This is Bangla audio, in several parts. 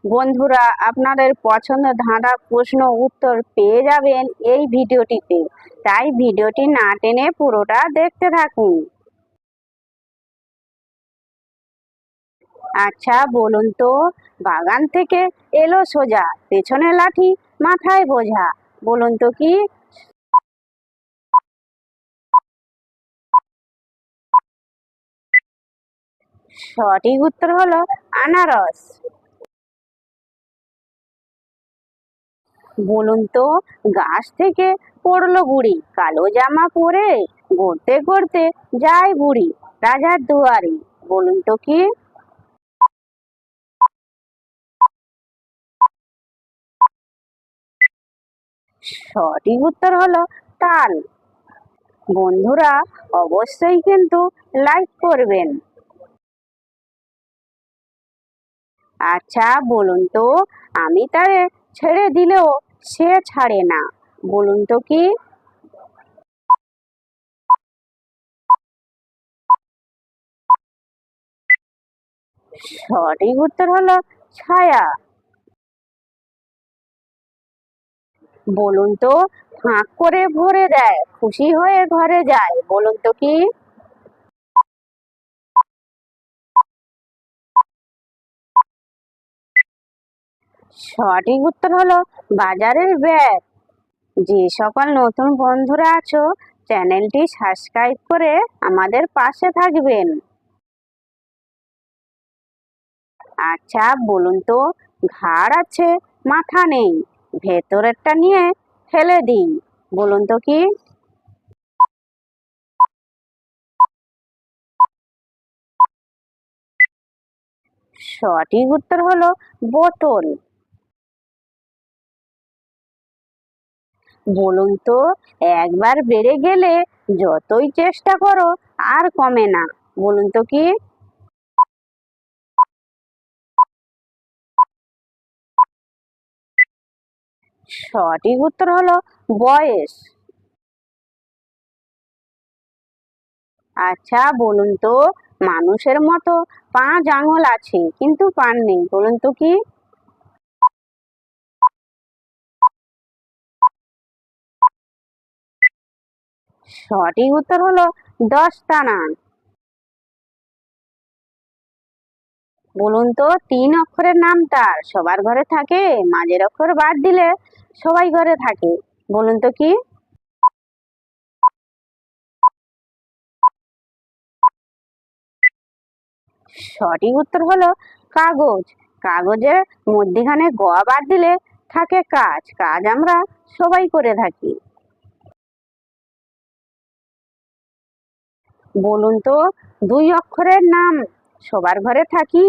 বন্ধুরা, আপনাদের পছন্দের ধাঁধা প্রশ্ন উত্তর পেয়ে যাবেন এই ভিডিওটিতে, তাই ভিডিওটি না টেনে পুরোটা দেখতে থাকুন। আচ্ছা বলুন তো, বাগান থেকে এলো সোজা, পেছনে লাঠি মাথায় বোঝা, বলুন তো কি? সঠিক উত্তর হলো আনারস। বলুন তো, গাছ থেকে পড়লো বুড়ি, কালো জামা পরে গড়তে গড়তে যায় বুড়ি রাজার দুয়ারে, বলুন তো কি? সঠিক উত্তর হলো তাল। বন্ধুরা, অবশ্যই কিন্তু লাইক করবেন। আচ্ছা বলুন তো, আমি তারে ছেড়ে দিলেও সে ছাড়ে না, বলুন তো কি? সঠিক উত্তর হলো ছায়া। বলুন তো, ফাঁক করে ভরে দেয়, খুশি হয়ে ঘরে যায়, বলুন তো কি? সঠিক উত্তর হলো বাজারের ব্যাগ। যে সকল নতুন বন্ধুরা আছো, চ্যানেলটি সাবস্ক্রাইব করে আমাদের পাশে থাকবেন। আচ্ছা বলুন তো, ঘাড় আছে মাথা নেই, ভেতরেরটা নিয়ে ফেলে দিই, বলুন তো কি? সঠিক উত্তর হলো বোতল। বলুন তো, একবার বেড়ে গেলে যতই চেষ্টা করো আর কমে না, বলুন তো কি? সঠিক উত্তর হলো বয়স। আচ্ছা বলুন তো, মানুষের মতো 5 আঙুল আছে কিন্তু পান নেই, বলুন তো কি? সঠিক উত্তর হলো দস্তানা। বলুন তো, 3 অক্ষরের নাম তার, সবার ঘরে থাকে, মাঝের অক্ষর বাদ দিলে সবাই ঘরে থাকে, বলুন তো কি? সঠিক উত্তর হলো কাগজ। কাগজের মধ্যিখানে গ বাদ দিলে থাকে কাজ, কাজ আমরা সবাই করে থাকি। বলুন তো, 2 অক্ষরের নাম, সবার ঘরে থাকি,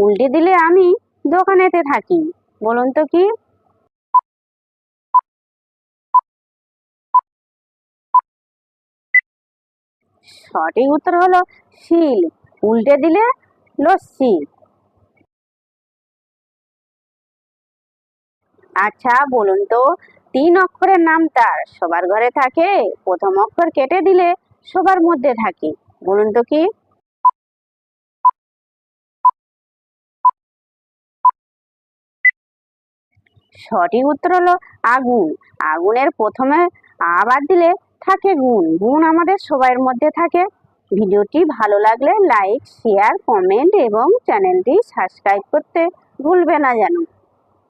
উল্টে দিলে আমি দোকানেতে থাকি, বলুন তো কি? সঠিক উত্তর হলো শিল, উল্টে দিলে লস্যি। আচ্ছা বলুন তো, 3 অক্ষরের নাম তার, সবার ঘরে থাকে, প্রথম অক্ষর কেটে দিলে সবার মধ্যে থাকে, বলুন তো কি? সঠিক উত্তর হলো আগুন। আগুনের প্রথমে আবার দিলে থাকে গুণ, গুণ আমাদের সবার মধ্যে থাকে। ভিডিওটি ভালো লাগলে লাইক, শেয়ার, কমেন্ট এবং চ্যানেলটি সাবস্ক্রাইব করতে ভুলবে না যেন।